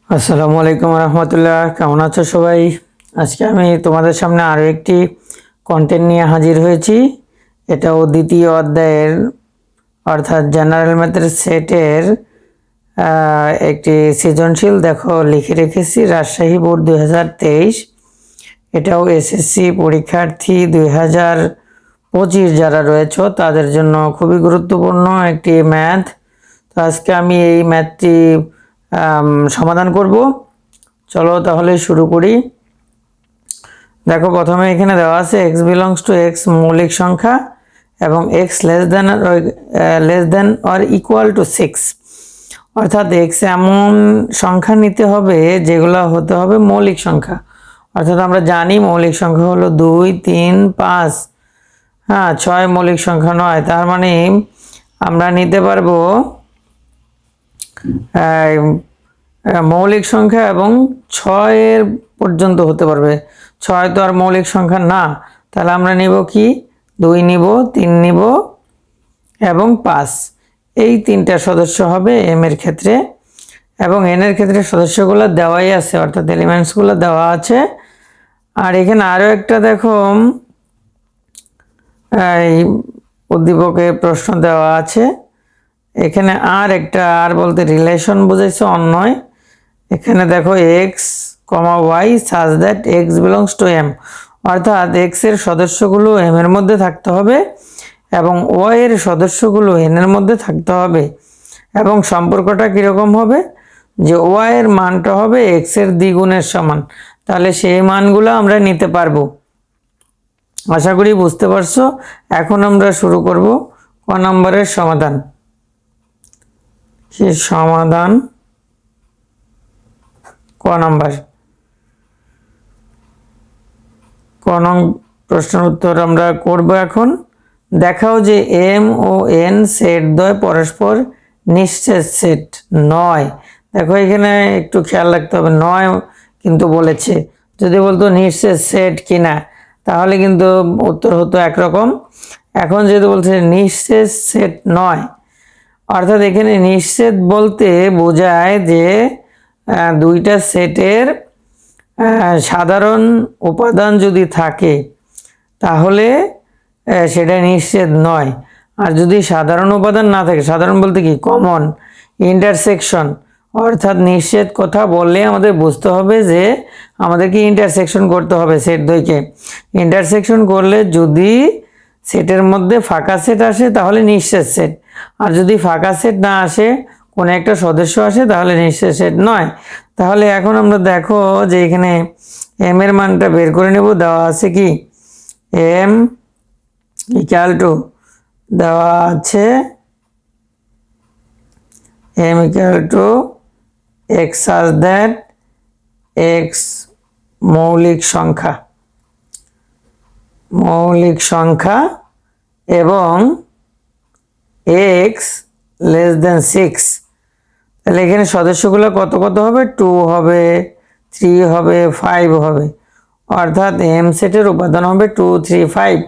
আসসালামু আলাইকুম রহমতুল্লাহ, কেমন আছো সবাই? আজকে আমি তোমাদের সামনে আরও একটি কন্টেন্ট নিয়ে হাজির হয়েছি। এটাও দ্বিতীয় অধ্যায়ের অর্থাৎ জেনারেল ম্যাথের সেটের একটি সৃজনশীল। দেখো লিখে রেখেছি রাজশাহী বোর্ড 2023। এটাও এসএসসি পরীক্ষার্থী 2025 যারা রয়েছে তাদের জন্য খুবই গুরুত্বপূর্ণ একটি ম্যাথ। তো আজকে আমি এই ম্যাথটি সমাধান করব। চলো তাহলে শুরু করি। দেখো প্রথমে এখানে দেওয়া আছে x বিলংস টু x মৌলিক সংখ্যা এবং x less than or equal to 6, অর্থাৎ x এমন সংখ্যা নিতে হবে যেগুলো হতে হবে মৌলিক সংখ্যা। অর্থাৎ আমরা জানি মৌলিক সংখ্যা হলো 2, 3, 5, 6 মৌলিক সংখ্যা নয়। তার মানে আমরা নিতে পারবো মৌলিক সংখ্যা এবং 6 পর্যন্ত হতে পারবে। 6 তো আর মৌলিক সংখ্যা না, তাহলে আমরা নিব কি 2 নিব, 3 নিব এবং 5। এই তিনটা সদস্য হবে এম এর ক্ষেত্রে, এবং এন এর ক্ষেত্রে সদস্যগুলো দেওয়াই আছে, অর্থাৎ এলিমেন্টসগুলো দেওয়া আছে। আর এখানে আরও একটা দেখো এই উদ্দীপকে প্রশ্ন দেওয়া আছে। এখানে আর একটা, আর বলতে রিলেশন বোঝাইছে, অন্যয়। এখানে দেখো X comma Y such that X belongs to M, অর্থাৎ এক্স এর সদস্যগুলো এম এর মধ্যে থাকতে হবে এবং ওয়াই এর সদস্যগুলো এন এর মধ্যে থাকতে হবে। এবং সম্পর্কটা কীরকম হবে, যে ওয়াই এর মানটা হবে এক্স এর দ্বিগুণের সমান, তাহলে সেই মানগুলো আমরা নিতে পারবো। আশা করি বুঝতে পারছো। এখন আমরা শুরু করব ক নম্বরের সমাধান। সে সমাধান ক নম্বর, প্রশ্নের উত্তর আমরা করব এখন। দেখাও যে এম ও এন সেট দ্বয় পরস্পর নিশ্চেদ সেট নয়। দেখো এখানে একটু খেয়াল রাখতে হবে, নয় কিন্তু বলেছে। যদি বলতো নিশ্চেদ সেট কিনা তাহলে কিন্তু উত্তর হতো একরকম। এখন যেহেতু বলছে নিশ্চেদ সেট নয়, অর্থাৎ এখানে নিশ্চেদ বলতে বোঝায় যে দুইটা সেটের সাধারণ উপাদান যদি থাকে তাহলে সেটা নিশ্চেদ নয়। আর যদি সাধারণ উপাদান না থাকে, সাধারণ বলতে কি কমন, ইন্টারসেকশন, অর্থাৎ নিশ্চেদ কথা বললে আমাদের বুঝতে হবে যে আমাদেরকে ইন্টারসেকশন করতে হবে সেট দ্বয়কে। ইন্টারসেকশন করলে যদি সেটের মধ্যে ফাঁকা সেট আসে তাহলে নিশ্চেদ সেট, আর যদি ফাঁকা সেট না আসে, কোনো একটা সদস্য আসে, তাহলে নিশ্চেদ সেট নয়। তাহলে এখন আমরা দেখো যে এখানে এম এর মানটা বের করে নেব। দেওয়া আছে কি এম ইকুয়াল টু, দেওয়া আছে M equal to X such that X মৌলিক সংখ্যা, মৌলিক সংখ্যা এবং এক্স লেস দেন 6। তাহলে এখানে সদস্যগুলো কত কত হবে, 2 হবে, 3 হবে, 5 হবে, অর্থাৎ এম সেটের উপাদান হবে 2, 3, 5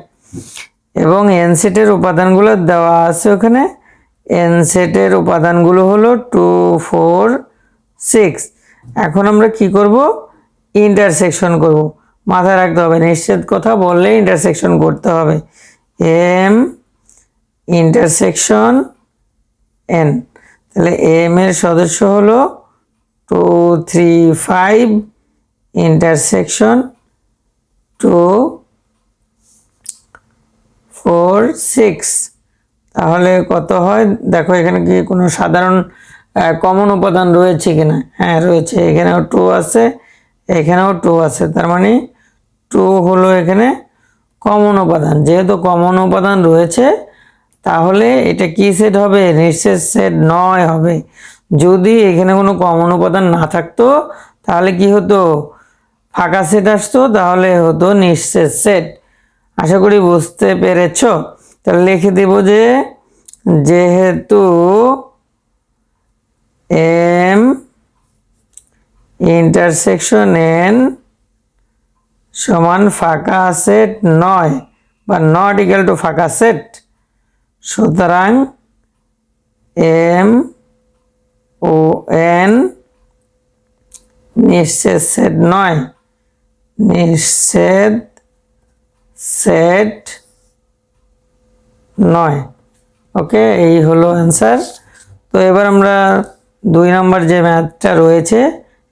এবং এন সেটের উপাদানগুলো দেওয়া আছে ওখানে। এন সেটের উপাদানগুলো হলো 2, 4, 6। এখন আমরা কি করব, ইন্টারসেকশন করব। মাথায় রাখতে হবে নিশ্চিত কথা বললে ইন্টারসেকশন করতে হবে। এম ইন্টারসেকশন এন, তাহলে এম এর সদস্য হলো 2, 3, 5 ইন্টারসেকশন 2, 4, 6। তাহলে কত হয় দেখো, এখানে কি কোনো সাধারণ কমন উপাদান রয়েছে কিনা? হ্যাঁ রয়েছে, এখানেও 2 আছে, এখানেও 2 আছে, তার মানে 2 হলো এখানে কমন উপাদান। যেহেতু কমন উপাদান রয়েছে তাহলে এটা কি সেট হবে, নিশ্চেদ সেট নয় হবে। যদি এখানে কোনো কমন উপাদান না থাকতো তাহলে কি হতো, ফাঁকা সেট আসতো, তাহলে হতো নিশ্চেদ সেট। আশা করি বুঝতে পেরেছ। তাহলে লিখে দেব যে যেহেতু এম ইন্টারসেকশন এন সমান ফাঁকা সেট নয় বা নট ইকুয়াল টু ফাঁকা সেট, সুতরাং এম ও এন নিঃচ্ছেদ সেট নয়, নিঃচ্ছেদ সেট নয়। ওকে, এই হলো অ্যান্সার। তো এবার আমরা 2 নম্বর যে ম্যাথটা রয়েছে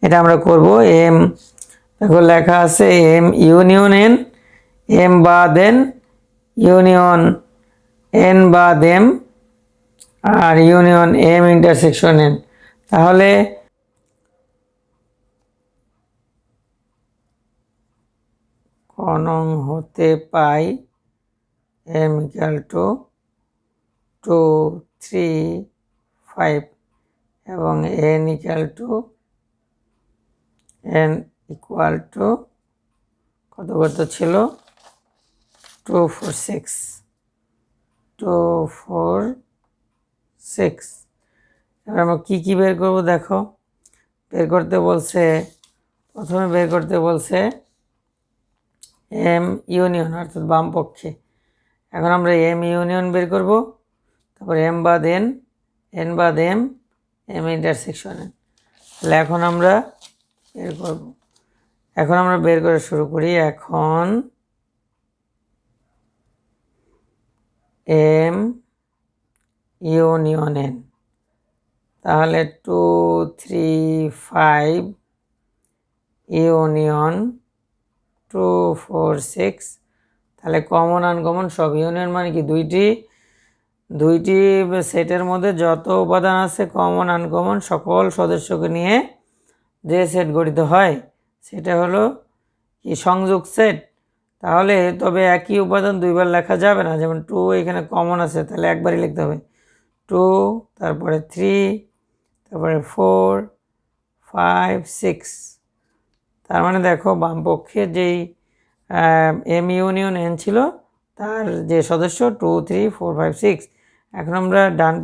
এটা আমরা করব। এম দেখো লেখা আছে এম ইউনিয়ন এন, এম বাদ এন ইউনিয়ন এন বাদ M R union M intersection N. তাহলে কনং হতে পাই এম ইকুয়াল টু 2, 3, 5 এবং এন ইকুয়াল টু কত ছিল 2, 4, 6 2, 4, 6। এবার আমরা কি বের করবো দেখো, বের করতে বলছে, প্রথমে বের করতে বলছে এম ইউনিয়ন অর্থাৎ বাম পক্ষে। এখন আমরা এম ইউনিয়ন বের করব, তারপর এম বাদ এন, এন বাদ এম, এম ইন্টারসেকশন এন। তাহলে এখন আমরা বের করব, এখন আমরা বের করে শুরু করি। এখন এম ইউনিয়ন এন, তাহলে 2, 3, 5 ইউনিয়ন 2, 4, 6। তাহলে কমন আনকমন সব। ইউনিয়ন মানে কি দুইটি সেটের মধ্যে যত উপাদান আছে কমন আনকমন সকল সদস্যকে নিয়ে যে সেট গঠিত হয় সেটা হলো কি সংযোগ সেট। তাহলে তবে একই উপাদান দুইবার লেখা যাবে না। যেমন 2 এখানে কমন আছে, তাহলে একবারই লিখতে হবে 2, তারপরে 3, তারপরে 4, 5, 6। তার মানে দেখো বাম পক্ষে যেই এম ইউনিয়ন এন ছিল তার যে সদস্য 2, 3, 4, 5, 6। এখন আমরা ডান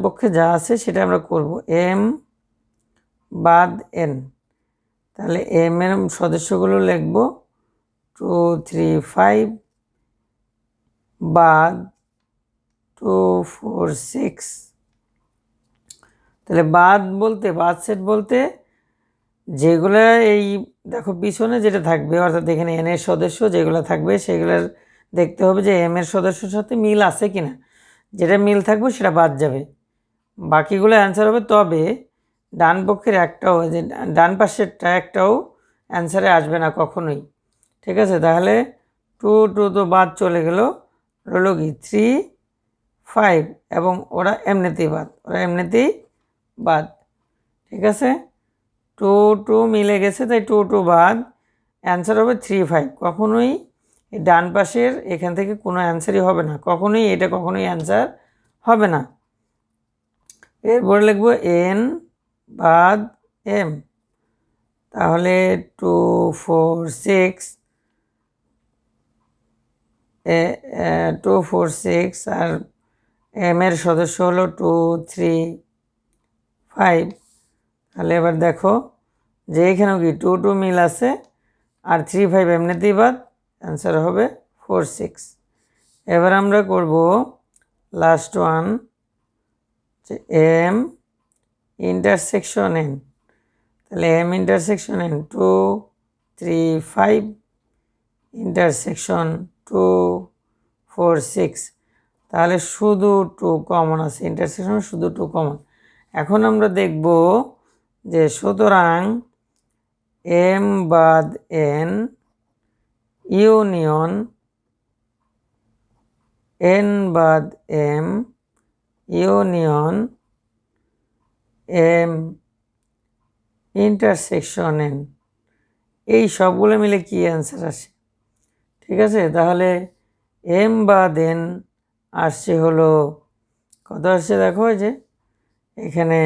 পক্ষে যা আছে সেটা আমরা করব এম বাদ এন। তাহলে এম এর সদস্যগুলো লিখব 2, 3, 5 বাদ 2, 4, 6। তাহলে বাদ সেট বলতে যেগুলো এই দেখো পিছনে যেটা থাকবে অর্থাৎ এখানে এন এর সদস্য যেগুলো থাকবে সেগুলোর দেখতে হবে যে এম এর সদস্যের সাথে মিল আছে কিনা। যেটা মিল থাকবে সেটা বাদ যাবে, বাকিগুলো অ্যান্সার হবে। তবে ডান পক্ষের একটাও, যে ডান পাশেরটা একটাও অ্যান্সারে আসবে না কখনোই। ঠিক আছে, তাহলে 2, 2 তো বাদ চলে গেল, রইল কি 3, 5 এবং ওরা এমনিতেই বাদ। ঠিক আছে, 2, 2 মিলে গেছে, তাই 2, 2 বাদ। অ্যান্সার হবে 3, 5। কখনোই এই ডান পাশের এখান থেকে কোনো অ্যান্সারই হবে না, এটা কখনোই অ্যান্সার হবে না। এরপরে লিখবো এন বাদ এম, তাহলে 2, 4, 6 2, 4, 6 আর এম এর সদস্য হলো 2, 3, 5। তাহলে এবার দেখো যে এখানেও কি 2, 2 মিল আছে আর 3, 5 এমনিতেই বাদ, অ্যান্সার হবে 4, 6। এবার আমরা করব লাস্ট ওয়ান, যে এম ইন্টারসেকশন এন। তাহলে এম ইন্টারসেকশন এন 2, 3, 5 ইন্টারসেকশন 2, 4, 6। তাহলে শুধু 2 কমন আছে, ইন্টারসেকশন শুধু 2 কমন। এখন আমরা দেখব যে সুতরাং এম বাদ এন ইউনিয়ন এন বাদ M union M intersection N, এই সবগুলো মিলে কি অ্যান্সার আসে। ঠিক আছে, তাহলে এম বাদ এন আসছে হলো কত আসছে দেখো, যে এখানে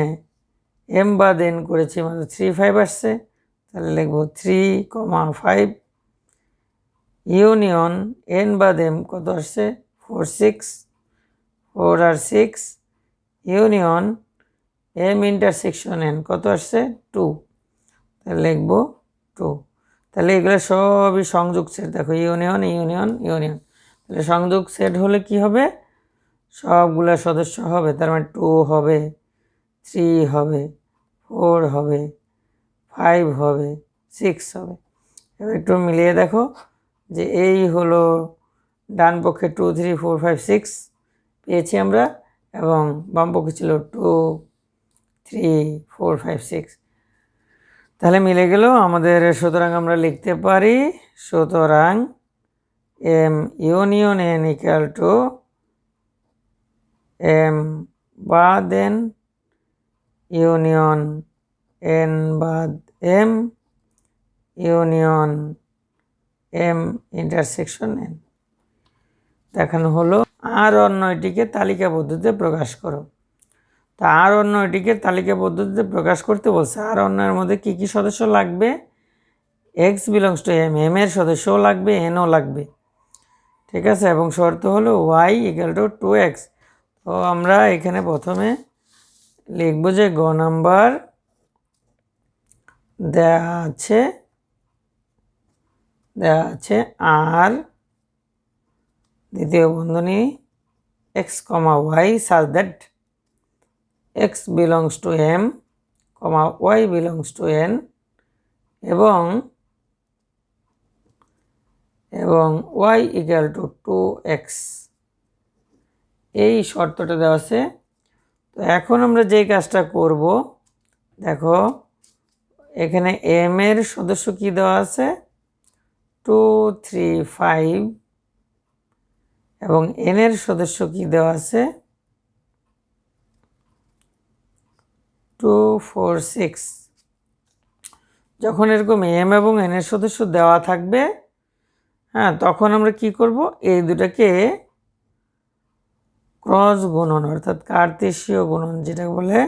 এম বাদ এন করেছি মানে 3, 5 আসছে। তাহলে লিখবো 3, 5 ইউনিয়ন এন বাদ এম কত আসছে 4, 6 4 আর 6 ইউনিয়ন এম ইন্টারসেকশন এন কত আসছে 2। তাহলে লিখবো 2। তাহলে এগুলো সবই সংযোগ সেট। দেখো ইউনিয়ন ইউনিয়ন ইউনিয়ন, তাহলে সংযোগ সেট হলে কি হবে, সবগুলো সদস্য হবে, তার মানে 2 হবে। 3 হবে, 4 হবে, 5 হবে, 6 হবে। এবার একটু মিলিয়ে দেখো যে এই হলো ডান পক্ষে 2 3 4 5 6 পেয়েছি আমরা, এবং বাম পক্ষে ছিল 2 3 4 5 6। তাহলে মিলে গেল আমাদের। সুতরাং আমরা লিখতে পারি, সুতরাং M union N equal to M বাদ এন ইউনিয়ন এন বাদ M union M intersection N. দেখানো হলো। আর অন্যটিকে তালিকা পদ্ধতিতে প্রকাশ করো। তা আর অন্যটিকে তালিকা পদ্ধতিতে প্রকাশ করতে বলছে। আর অন্যের মধ্যে কি কি সদস্য লাগবে? X belongs to M, M এর সদস্যও লাগবে, এনও লাগবে, ঠিক আছে। এবং শর্ত হলো ওয়াই ইকুয়াল টু 2x। তো আমরা এখানে প্রথমে লিখব যে গ নাম্বার দেয়া আছে আর দ্বিতীয় বন্ধনী X comma Y such that X belongs to M comma Y belongs to N, এবং ওয়াই ইকুয়াল টু 2x, এই শর্তটা দেওয়া আছে। তো এখন আমরা যেই কাজটা করব, দেখো এখানে এম এর সদস্য কি দেওয়া আছে? 2 3 5, এবং এন এর সদস্য কি দেওয়া আছে? 2 4 6। যখন এরকম এম এবং এন এর সদস্য দেওয়া থাকবে, হ্যাঁ, তখন আমরা কি করব? এই দুটাকে ক্রস গুণন অর্থাৎ কার্তেশীয় গুণন যেটা বলে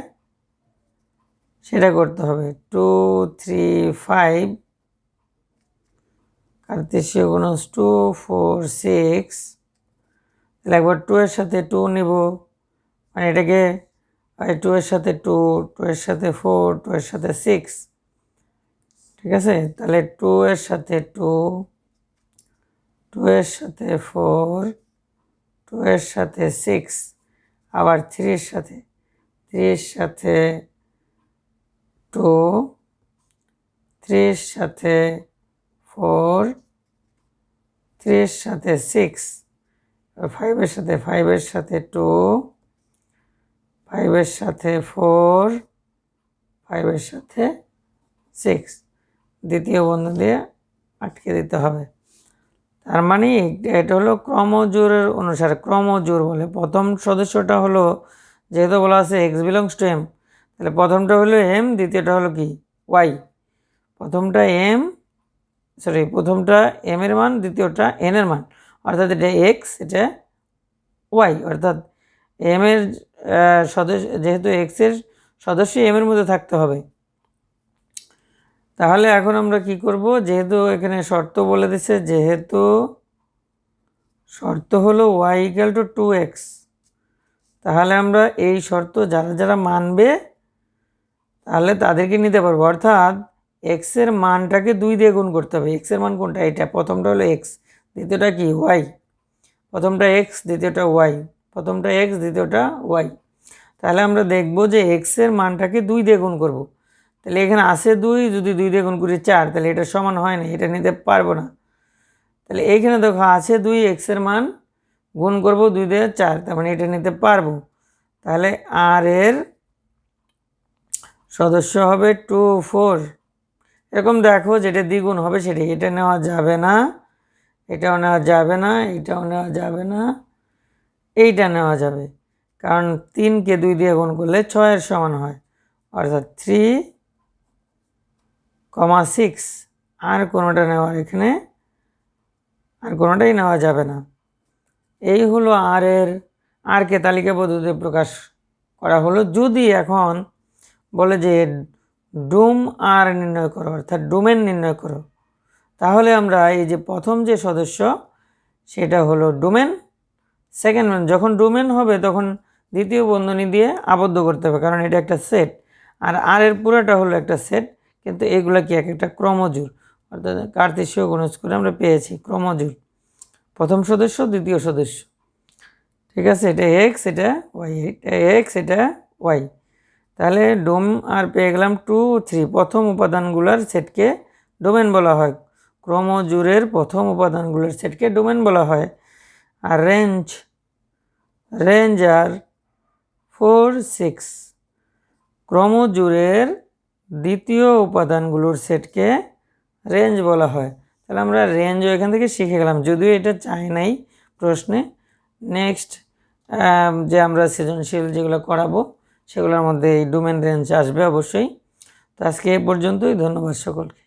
সেটা করতে হবে। 2 3 5 কার্তেশীয় গুণন 2 4 6, তাহলে একবার 2 এর সাথে 2 নিব, মানে এটাকে 2 এর সাথে 2, 2 এর সাথে 4, 2 এর সাথে 6, ঠিক আছে। তাহলে 2 এর সাথে 2, 2 এর সাথে 4, 2 এর সাথে 6, আবার 3 এর সাথে 2, 3 এর সাথে 4, 3 এর সাথে 6, 5 এর সাথে 5 এর সাথে 2, 5 এর সাথে 4, 5 এর সাথে 6, দ্বিতীয় বন্ধনী দিয়ে আটকে দিতে হবে। তার মানে এটা হলো ক্রমজোড়ের অনুসারে, ক্রমজোড় বলে। প্রথম সদস্যটা হলো, যেহেতু বলা আছে এক্স বিলংস টু এম, তাহলে প্রথমটা হলো এম, দ্বিতীয়টা হলো কি? ওয়াই। প্রথমটা এম এর মান, দ্বিতীয়টা এন এর মান, অর্থাৎ এটা এক্স, এটা ওয়াই, অর্থাৎ এম এর সদস্য, যেহেতু এক্স এর সদস্য এম এর মধ্যে থাকতে হবে। তাহলে এখন আমরা কি করব? যেহেতু এখানে শর্ত বলে দিছে, যেহেতু শর্ত হলো y ইকুয়াল টু 2x, তাহলে আমরা এই শর্ত যারা যারা মানবে তাহলে তাদেরকে নিতে পারবো। অর্থাৎ x এর মানটাকে 2 দিয়ে গুণ করতে হবে। x এর মান কোনটা? এটা প্রথমটা হলো x, দ্বিতীয়টা কি? y। প্রথমটা x, দ্বিতীয়টা y, প্রথমটা x, দ্বিতীয়টা y। তাহলে আমরা দেখব যে x এর মানটাকে 2 দিয়ে গুণ করব। তাহলে এখানে আছে 2, যদি 2 দিয়ে গুণ করি 4, তাহলে এটা সমান হয় না, এটা নিতে পারবো না। তাহলে এইখানে দেখো আছে 2, এক্স এর মান গুণ করব 2 দিয়ে 4, তার মানে এটা নিতে পারবো। তাহলে আর এর সদস্য হবে 2 4। এরকম দেখো যেটা দ্বিগুণ হবে সেটা, এটা নেওয়া যাবে না, এটাও নেওয়া যাবে না, এটাও নেওয়া যাবে না, এইটা নেওয়া যাবে, কারণ 3কে 2 দিয়ে গুণ করলে 6 এর সমান হয়, অর্থাৎ 3,6। আর কোনোটা নেওয়ার এখানে আর কোনোটাই নেওয়া যাবে না। এই হলো আরকে তালিকা পদ্ধতিতে প্রকাশ করা হলো। যদি এখন বলে যে ডুম আর নির্ণয় করো, অর্থাৎ ডোমেন নির্ণয় করো, তাহলে আমরা এই যে প্রথম যে সদস্য সেটা হলো ডোমেন, সেকেন্ড যখন ডোমেন হবে তখন দ্বিতীয় বন্ধনী দিয়ে আবদ্ধ করতে হবে, কারণ এটা একটা সেট, আর এর পুরোটা হলো একটা সেট, কিন্তু এগুলা কি এক একটা ক্রমজোড়, অর্থাৎ কার্তেশীয় গুণজ করে আমরা পেয়েছি ক্রমজোড়। প্রথম সদস্য, দ্বিতীয় সদস্য, ঠিক আছে। এটা এক্স, এটা ওয়াই, এটা এক্স, এটা ওয়াই। তাহলে ডোম আর পেয়ে গেলাম 2, 3 প্রথম উপাদানগুলোর সেটকে ডোমেন বলা হয়। ক্রমজোড়ের প্রথম উপাদানগুলোর সেটকে ডোমেন বলা হয়। আর রেঞ্জ আর 4, 6 ক্রমজোড়ের দ্বিতীয় উপাদানগুলোর সেটকে রেঞ্জ বলা হয়। তাহলে আমরা রেঞ্জও এখান থেকে শিখে গেলাম, যদিও এটা চাই নাই প্রশ্নে। নেক্সট যে আমরা সৃজনশীল যেগুলো করাবো সেগুলোর মধ্যে এই ডোমেন রেঞ্জ আসবে অবশ্যই। তো আজকে এ পর্যন্তই, ধন্যবাদ সকলকে।